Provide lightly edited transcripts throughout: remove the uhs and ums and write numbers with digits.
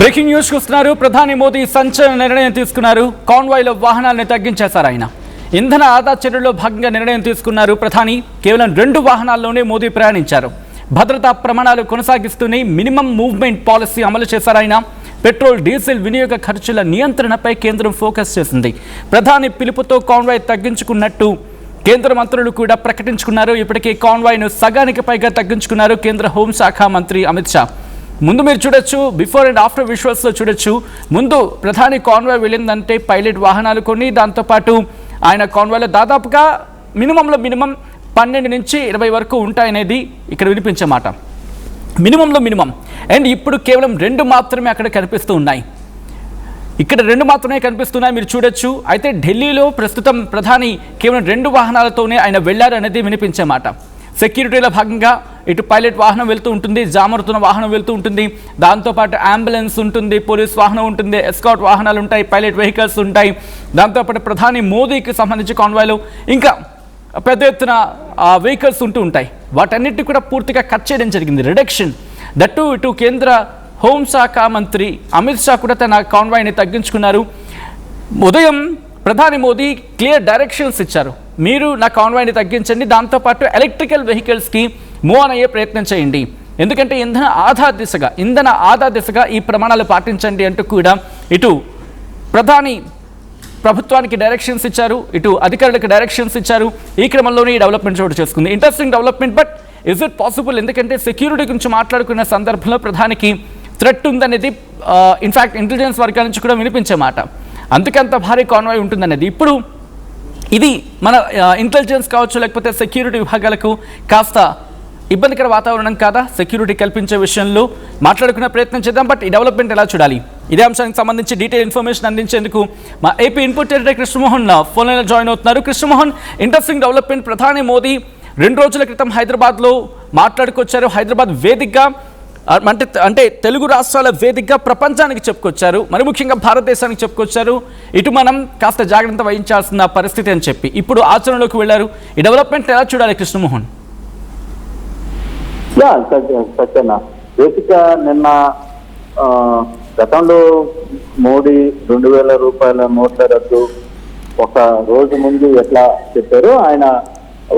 Breaking news చూస్తున్నారు. ప్రధాని మోదీ సంచలన నిర్ణయం తీసుకున్నారు. కాన్వాయ్లో వాహనాలను తగ్గించేశారు. ఆయన ఇంధన ఆదా చర్యల్లో భాగంగా నిర్ణయం తీసుకున్నారు. ప్రధాని కేవలం 2 వాహనాల్లోనే మోదీ ప్రయాణించారు. భద్రతా ప్రమాణాలు కొనసాగిస్తూనే మినిమం మూవ్మెంట్ పాలసీ అమలు చేశారు. ఆయన పెట్రోల్ డీజిల్ వినియోగ ఖర్చుల నియంత్రణపై కేంద్రం ఫోకస్ చేసింది. ప్రధాని పిలుపుతో కాన్వాయ్ తగ్గించుకున్నట్టు కేంద్ర మంత్రులు కూడా ప్రకటించుకున్నారు. ఇప్పటికే కాన్వాయ్ను సగానికి పైగా తగ్గించుకున్నారు కేంద్ర హోంశాఖ మంత్రి అమిత్ షా. ముందు మీరు చూడొచ్చు, బిఫోర్ అండ్ ఆఫ్టర్ విజువల్స్లో చూడొచ్చు. ముందు ప్రధాని కాన్వాయ్ వెళ్ళిందంటే పైలట్ వాహనాలు కొన్ని, దాంతోపాటు ఆయన కాన్వాయ్లో దాదాపుగా మినిమం 12 నుంచి 20 వరకు ఉంటాయనేది ఇక్కడ వినిపించే మాట. మినిమంలో మినిమం. అండ్ ఇప్పుడు కేవలం 2 మాత్రమే అక్కడ కనిపిస్తూ ఉన్నాయి. ఇక్కడ 2 మాత్రమే కనిపిస్తున్నాయి, మీరు చూడొచ్చు. అయితే ఢిల్లీలో ప్రస్తుతం ప్రధాని కేవలం 2 వాహనాలతోనే ఆయన వెళ్ళారు అనేది వినిపించే మాట. సెక్యూరిటీలో భాగంగా ఇటు పైలట్ వాహనం వెళ్తూ ఉంటుంది, జామరుతున్న వాహనం వెళ్తూ ఉంటుంది, దాంతోపాటు అంబులెన్స్ ఉంటుంది, పోలీస్ వాహనం ఉంటుంది, ఎస్కాట్ వాహనాలు ఉంటాయి, పైలట్ వెహికల్స్ ఉంటాయి. దాంతోపాటు ప్రధాని మోదీకి సంబంధించి కాన్వాయ్లో ఇంకా పెద్ద ఎత్తున వెహికల్స్ ఉంటూ ఉంటాయి. వాటన్నిటిని కూడా పూర్తిగా కట్ చేయడం జరిగింది, రిడక్షన్. దట్టు ఇటు కేంద్ర హోంశాఖ మంత్రి అమిత్ షా కూడా తన కాన్వాయ్ని తగ్గించుకున్నారు. ఉదయం ప్రధాని మోదీ క్లియర్ డైరెక్షన్స్ ఇచ్చారు. మీరు నా కాన్వాయ్ని తగ్గించండి, దాంతోపాటు ఎలక్ట్రికల్ వెహికల్స్కి మూవ్ ఆన్ అయ్యే ప్రయత్నం చేయండి, ఎందుకంటే ఇంధన ఆదా దిశగా ఈ ప్రమాణాలు పాటించండి అంటూ కూడా ఇటు ప్రధాని ప్రభుత్వానికి డైరెక్షన్స్ ఇచ్చారు, ఇటు అధికారులకు డైరెక్షన్స్ ఇచ్చారు. ఈ క్రమంలోనే ఈ డెవలప్మెంట్ చోటు చేసుకుంది. Interesting development, but is it possible? ఎందుకంటే సెక్యూరిటీ గురించి మాట్లాడుకున్న సందర్భంలో ప్రధానికి థ్రెట్ ఉందనేది ఇన్ఫ్యాక్ట్ ఇంటెలిజెన్స్ వర్గాల నుంచి కూడా వినిపించే మాట. అందుకంత భారీ కాన్వాయ్ ఉంటుందనేది ఇప్పుడు ఇది మన ఇంటెలిజెన్స్ కావచ్చు, లేకపోతే సెక్యూరిటీ విభాగాలకు కాస్త ఇబ్బందికర వాతావరణం కాదా? సెక్యూరిటీ కల్పించే విషయంలో మాట్లాడుకునే ప్రయత్నం చేద్దాం. బట్ ఈ డెవలప్మెంట్ ఎలా చూడాలి? ఇదే అంశానికి సంబంధించి డీటెయిల్ ఇన్ఫర్మేషన్ అందించేందుకు మా AP input editor Krishnamohan phone లైన్లో జాయిన్ అవుతున్నారు. Krishnamohan, interesting development. ప్రధాని మోదీ 2 రోజుల క్రితం హైదరాబాద్లో మాట్లాడుకొచ్చారు. హైదరాబాద్ వేదికగా అంటే తెలుగు రాష్ట్రాల వేదికగా ప్రపంచానికి చెప్పుకొచ్చారు, మరి ముఖ్యంగా భారతదేశానికి చెప్పుకొచ్చారు. ఇటు మనం కాస్త జాగ్రత్త వహించాల్సిన పరిస్థితి అని చెప్పి ఇప్పుడు ఆచరణలోకి వెళ్ళారు. ఈ డెవలప్మెంట్ ఎలా చూడాలి కృష్ణమోహన్? సత్యన్న, బేసిక్గా నిన్న గతంలో మోడీ 2000 రూపాయల నోట్ల రద్దు ఒక రోజు ముందు ఎట్లా చెప్పారో, ఆయన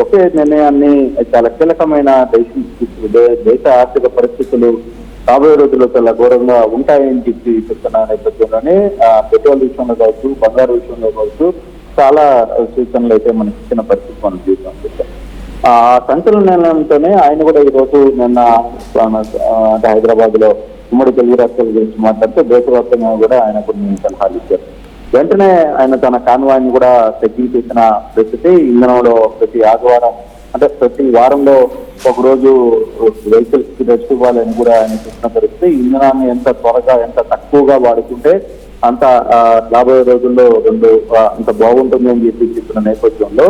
ఒకే నిర్ణయాన్ని చాలా కీలకమైన దేశ ఆర్థిక పరిస్థితులు రాబోయే రోజుల్లో చాలా ఘోరంగా ఉంటాయని చెప్తున్న నేపథ్యంలోనే పెట్రోల్ విషయంలో కావచ్చు, బంగారు విషయంలో కావచ్చు చాలా సూచనలు అయితే మనకి ఇచ్చిన పరిస్థితి మనం చూసాం. ఆ సంచలన నిర్ణయంతోనే ఆయన కూడా ఈ రోజు నిన్న అంటే హైదరాబాద్ లో ఉమ్మడి తెలుగు రాష్ట్రాల గురించి మాట్లాడుతూ దేశవ్యాప్తంగా కూడా ఆయన కొన్ని సలహాలు ఇచ్చారు. వెంటనే ఆయన తన కాన్వాయ్ని కూడా తగ్గించేసిన పరిస్థితి. ఇంధనంలో ప్రతి ఆదివారం అంటే ప్రతి వారంలో ఒక రోజు వెహికల్స్ కి రెస్ట్ ఇవ్వాలని కూడా ఆయన చూసిన పరిస్థితి. ఇంధనాన్ని ఎంత త్వరగా ఎంత తక్కువగా వాడుకుంటే అంత రాబోయే రోజుల్లో అంత బాగుంటుంది అని చెప్పిన నేపథ్యంలో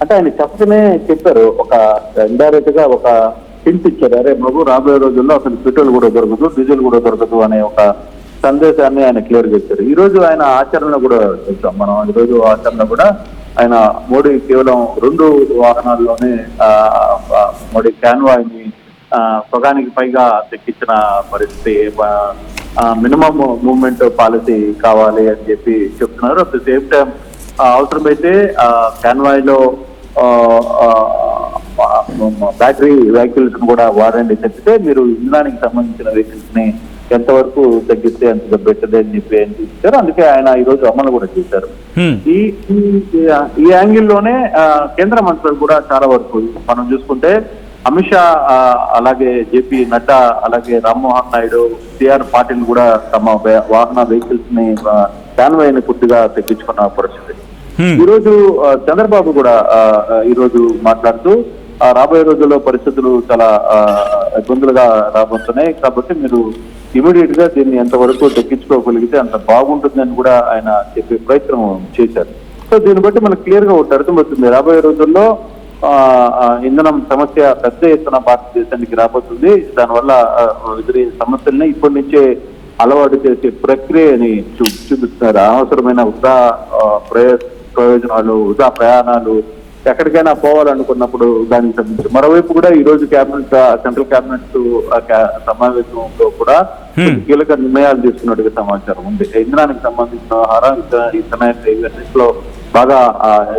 అంటే ఆయన చెప్పకనే చెప్పారు, ఒక ఇండైరెక్ట్ గా ఒక హింట్ ఇచ్చారు. అరే బాబు, రాబోయే రోజుల్లో అసలు పెట్రోల్ కూడా దొరకదు, డీజిల్ కూడా దొరకదు అనే ఒక సందేశాన్ని ఆయన క్లియర్ చేశారు. ఈ రోజు ఆయన ఆచరణ కూడా చూసాం మనం. ఈ రోజు ఆచరణ కూడా ఆయన మోడీ కేవలం 2 వాహనాల్లోనే మోడీ కాన్వాయ్ని సగానికి పైగా తెక్కించిన పరిస్థితి. మినిమం మూవ్మెంట్ పాలసీ కావాలి అని చెప్పి చెప్తున్నారు. అట్ ది సేమ్ టైం అవసరమైతే కాన్వాయ్లో బ్యాటరీ వెహికల్స్ కూడా వాడండి, చెప్తే మీరు ఇంధనానికి సంబంధించిన వెహికల్స్ ని ఎంతవరకు తగ్గిస్తే అంత బెటర్ అని చెప్పి ఆయన చూపించారు. అందుకే ఆయన ఈ రోజు అమలు కూడా చేశారు. ఈ యాంగిల్లోనే కేంద్ర మంత్రులు కూడా చాలా వరకు మనం చూసుకుంటే అమిత్ షా, అలాగే జేపీ నడ్డా, అలాగే రామ్మోహన్ నాయుడు, సిఆర్ పాటిల్ కూడా తమ వాహన వెహికల్స్ ని కాన్వాయ్ని పూర్తిగా తగ్గించుకున్న పరిస్థితి. ఈ రోజు చంద్రబాబు కూడా ఈ రోజు మాట్లాడుతూ రాబోయే రోజుల్లో పరిస్థితులు చాలా ఇబ్బందులుగా రాబోతున్నాయి, కాబట్టి మీరు ఇమీడియట్ గా దీన్ని ఎంతవరకు తగ్గించుకోగలిగితే అంత బాగుంటుందని కూడా ఆయన చెప్పే ప్రయత్నం చేశారు. సో దీన్ని బట్టి మనకు క్లియర్ గా ఒకటి అర్థమవుతుంది, రాబోయే రోజుల్లో ఇంధనం సమస్య పెద్ద ఎత్తున భారతదేశానికి రాబోతుంది. దానివల్ల ఎదురే సమస్యల్ని ఇప్పటి నుంచే అలవాటు చేసే ప్రక్రియని చూపిస్తున్నారు. అనవసరమైన వృధా ప్రయోజనాలు, వృధా ప్రయాణాలు, ఎక్కడికైనా పోవాలనుకున్నప్పుడు దానికి సంబంధించి మరోవైపు కూడా ఈ రోజు కేబినెట్ సెంట్రల్ కేబినెట్ సమావేశంలో కూడా కీలక నిర్ణయాలు తీసుకున్నట్టుగా సమాచారం ఉంది. ఇంధనానికి సంబంధించిన ఆహారం ఇథనాయిల్ ఇవన్నింటిలో బాగా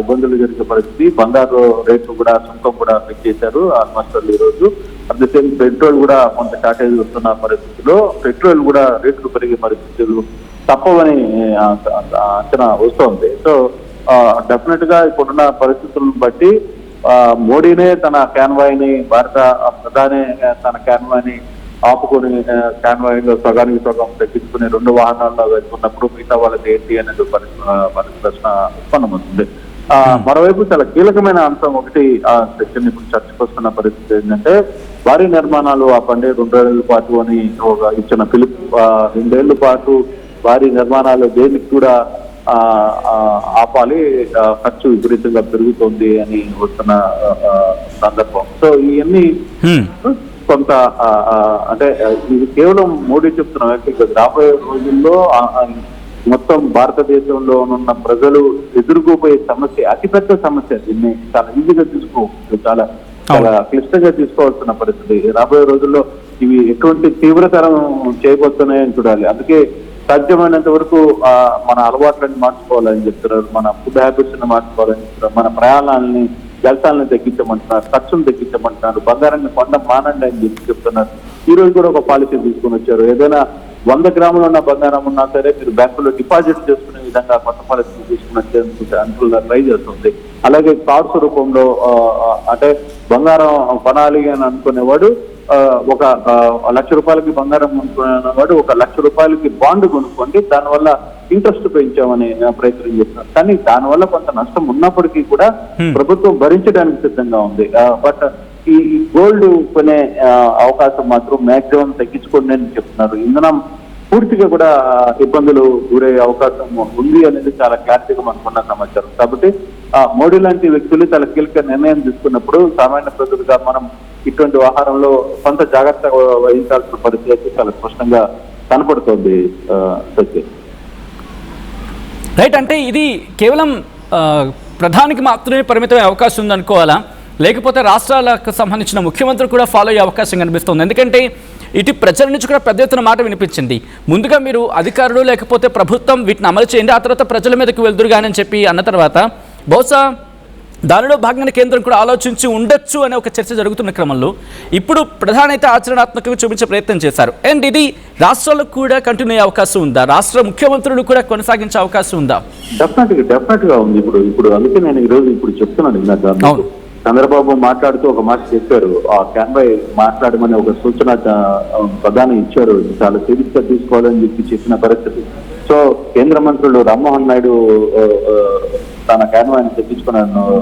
ఇబ్బందులు జరిగే పరిస్థితి. బంగారు రేట్లు కూడా సుంకం కూడా పెంచేశారు ఆల్మోస్ట్ ఈ రోజు. అట్ ద సేమ్ పెట్రోల్ కూడా కొంత షార్టేజ్ వస్తున్న పరిస్థితిలో పెట్రోల్ కూడా రేట్లు పెరిగే పరిస్థితులు తప్పవని అంచనా వస్తోంది. సో డెఫినెట్ గా ఇప్పుడున్న పరిస్థితులను బట్టి మోడీనే తన కాన్వాయ్ని భారత ప్రధాని తన కాన్వాయ్ని ఆపుకొని కాన్వాయ్లో సగానికి సగం తగ్గించుకుని 2 వాహనాల్లో వెళ్తున్నప్పుడు మిగతా వాళ్ళకి ఏంటి అనేది ప్రశ్న ఉత్పన్నమవుతుంది. మరోవైపు చాలా కీలకమైన అంశం ఒకటి సెక్షన్ ఇప్పుడు చర్చకు వస్తున్న పరిస్థితి ఏంటంటే భారీ నిర్మాణాలు ఆపండి 2 ఏళ్ల పాటు అని ఇచ్చిన పిలుపు. 2 ఏళ్ల పాటు భారీ నిర్మాణాలు దేనికి కూడా ఆపాలి, ఖర్చు విపరీతంగా పెరుగుతోంది అని వస్తున్న సందర్భం. సో ఇవన్నీ కొంత అంటే ఇది కేవలం మోడీ చెప్తున్న వ్యక్తి రాబోయే రోజుల్లో మొత్తం భారతదేశంలో ఉన్న ప్రజలు ఎదుర్కోబోయే సమస్య అతిపెద్ద సమస్య. దీన్ని చాలా ఈజీగా చాలా క్లిష్టంగా తీసుకోవాల్సిన పరిస్థితి. రాబోయే రోజుల్లో ఇవి ఎటువంటి తీవ్రతరం చేయబోతున్నాయని చూడాలి. అందుకే సాధ్యమైనంత వరకు మన అలవాట్లను మార్చుకోవాలని చెప్తున్నారు, మన ఫుడ్ హ్యాబిట్స్ ని మార్చుకోవాలని చెప్తున్నారు, మన ప్రయాణాలని జలసాలను తగ్గించమంటున్నారు, ఖర్చును తగ్గించమంటున్నారు, బంగారాన్ని కొండ మానండి అని చెప్తున్నారు. ఈ రోజు కూడా ఒక పాలసీ తీసుకుని వచ్చారు. ఏదైనా 100 గ్రాములు ఉన్న బంగారం ఉన్నా సరే మీరు బ్యాంకులో డిపాజిట్ చేసుకునే విధంగా కొత్త పాలసీ తీసుకుని వచ్చేందుకు అనుకూలంగా ట్రై చేస్తుంది. అలాగే కార్డ్స్ రూపంలో అంటే బంగారం కొనాలి అని అనుకునేవాడు ఒక 1,00,000 రూపాయలకి బంగారం కొనుక్కునేవాడు 1,00,000 రూపాయలకి బాండ్ కొనుక్కోండి, దానివల్ల ఇంట్రెస్ట్ పెంచామని ప్రయత్నం చేస్తున్నారు. కానీ దానివల్ల కొంత నష్టం ఉన్నప్పటికీ కూడా ప్రభుత్వం భరించడానికి సిద్ధంగా ఉంది. బట్ ఈ గోల్డ్ కొనే అవకాశం మాత్రం మాక్సిమం తగ్గించుకోండి అని చెప్తున్నారు. ఇంధనం పూర్తిగా కూడా ఇబ్బందులు గురయ్యే అవకాశం ఉంది అనేది చాలా క్లారిటీగా మనకున్న సమాచారం. కాబట్టి మోడీ లాంటి వ్యక్తులు చాలా కీలక నిర్ణయం తీసుకున్నప్పుడు సామాన్య ప్రజలుగా మనం ఇటువంటి వ్యవహారంలో కొంత జాగ్రత్త వహించాల్సిన పరిస్థితి చాలా స్పష్టంగా కనపడుతోంది. రైట్, అంటే ఇది కేవలం ప్రధానికి మాత్రమే పరిమితమయ్యే అవకాశం ఉందనుకోవాలా, లేకపోతే రాష్ట్రాలకు సంబంధించిన ముఖ్యమంత్రి కూడా ఫాలో అయ్యే అవకాశం కనిపిస్తుంది? ఎందుకంటే ఇటు ప్రజల నుంచి కూడా పెద్ద ఎత్తున మాట వినిపించింది, ముందుగా మీరు అధికారులు లేకపోతే ప్రభుత్వం వీటిని అమలు చేయండి, ఆ తర్వాత ప్రజల మీదకి వెళ్దురుగానని చెప్పి అన్న తర్వాత బహుశా దానిలో భాగంగా కేంద్రం కూడా ఆలోచించి ఉండొచ్చు అనే ఒక చర్చ జరుగుతున్న క్రమంలో ఇప్పుడు ప్రధాని అయితే ఆచరణాత్మకంగా చూపించే ప్రయత్నం చేశారు. అండ్ ఇది రాష్ట్రాలకు కూడా కంటిన్యూ అయ్యే అవకాశం ఉందా? రాష్ట్ర ముఖ్యమంత్రులు కూడా కొనసాగించే అవకాశం ఉందా? డెఫినెట్ గా ఉంది. ఇప్పుడు అందుకే నేను ఈ రోజు ఇప్పుడు చెప్తున్నాను. చంద్రబాబు మాట్లాడుతూ ఒక మాట చెప్పారు, ఆ క్యాన్వాయ్ మాట్లాడమని ఒక సూచన ప్రధాని ఇచ్చారు, చాలా సీరియస్ గా తీసుకోవాలని చెప్పిన పరిస్థితి. సో కేంద్ర మంత్రులు రామ్మోహన్ నాయుడు తన కాన్వాయ్ని తెప్పించుకున్నారు,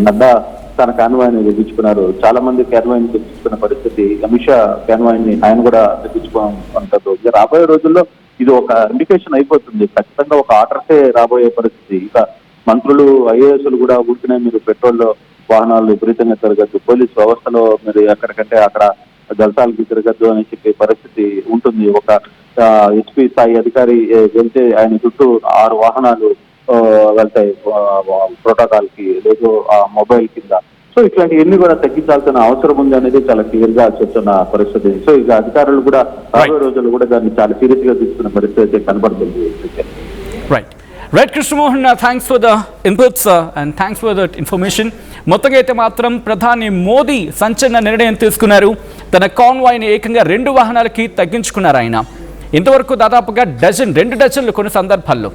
నడ్డా తన కాన్వాయ్ని తెప్పించుకున్నారు, చాలా మంది కాన్వాయ్ని తెప్పించుకున్న పరిస్థితి. అమిత్ షా కాన్వాయ్ని ఆయన కూడా తెప్పించుకుంటారు. రాబోయే రోజుల్లో ఇది ఒక ఇండికేషన్ అయిపోతుంది, ఖచ్చితంగా ఒక ఆర్డర్సే రాబోయే పరిస్థితి. ఇక మంత్రులు ఐఏఎస్లు కూడా ఊరికనే మీరు పెట్రోల్ వాహనాలు విపరీతంగా తిరగద్దు, పోలీస్ వ్యవస్థలో మీరు ఎక్కడికంటే అక్కడ జలసాలకి తిరగద్దు అని చెప్పే పరిస్థితి ఉంటుంది. ఒక ఎస్పీ స్థాయి అధికారి వెళ్తే ఆయన చుట్టూ 6 వాహనాలు వెళ్తాయి ప్రోటోకాల్ కి, లేదు మొబైల్ కింద. సో ఇట్లాంటివన్నీ కూడా తగ్గించాల్సిన అవసరం ఉంది అనేది చాలా క్లియర్ గా చెప్తున్న పరిస్థితి. సో ఇక అధికారులు కూడా రాబోయే రోజులు కూడా దాన్ని చాలా సీరియస్ గా తీసుకున్న పరిస్థితి కనబడుతుంది. Right Krishnamohan, thanks for the inputs and thanks for that information. మొత్తంగా అయితే మాత్రం ప్రధాని మోదీ సంచలన నిర్ణయం తీసుకున్నారు. తన కాన్వాయ్ని ఏకంగా 2 వాహనాలకి తగ్గించుకున్నారు ఆయన. ఇంతవరకు దాదాపుగా 2 డజన్లు కొన్ని సందర్భాల్లో,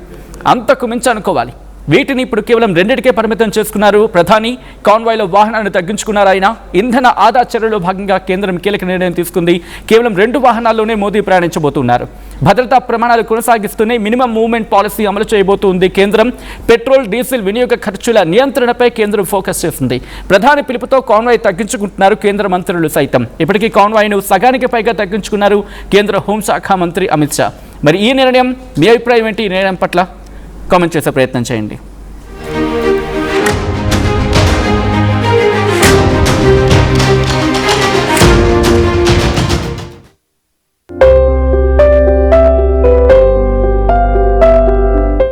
అంతకు మించి అనుకోవాలి. వీటిని ఇప్పుడు కేవలం 2కే పరిమితం చేసుకున్నారు ప్రధాని. కాన్వాయ్లో వాహనాలను తగ్గించుకున్నారు ఆయన. ఇంధన ఆదా చర్యలో భాగంగా కేంద్రం కీలక నిర్ణయం తీసుకుంది. కేవలం 2 వాహనాల్లోనే మోదీ ప్రయాణించబోతున్నారు. భద్రతా ప్రమాణాలు కొనసాగిస్తూనే మినిమం మూవ్మెంట్ పాలసీ అమలు చేయబోతుంది కేంద్రం. పెట్రోల్ డీజిల్ వినియోగ ఖర్చుల నియంత్రణపై కేంద్రం ఫోకస్ చేస్తుంది. ప్రధాని పిలుపుతో కాన్వాయ్ తగ్గించుకుంటున్నారు కేంద్ర మంత్రులు సైతం. ఇప్పటికీ కాన్వాయ్ను సగానికి పైగా తగ్గించుకున్నారు కేంద్ర హోంశాఖ మంత్రి అమిత్ షా. మరి ఈ నిర్ణయం, మీ అభిప్రాయం ఏంటి? ఈ నిర్ణయం పట్ల కామెంట్ చేసే ప్రయత్నం చేయండి.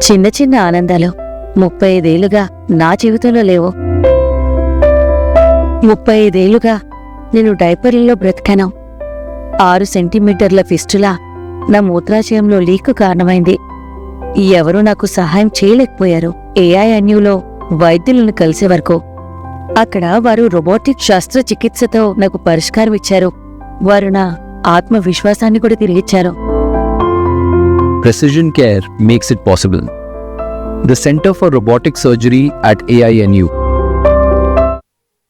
చిన్న చిన్న ఆనందాలు 35 ఏళ్లుగా నా జీవితంలో లేవు. 35 ఏళ్లుగా నేను డైపర్లలో బ్రతికాను. 6 సెంటీమీటర్ల ఫిస్టులా నా మూత్రాశయంలో లీక్ కారణమైంది. ఎవరూ నాకు సహాయం చేయలేకపోయారు. AINUలో వైద్యులను కలిసే వరకు. అక్కడ వారు రోబోటిక్ శస్త్రచికిత్సతో నాకు పరిష్కారం ఇచ్చారు. వారు నా ఆత్మవిశ్వాసాన్ని కూడా తిరిగిచ్చారు. Precision care makes it possible. The Center for Robotic Surgery at AINU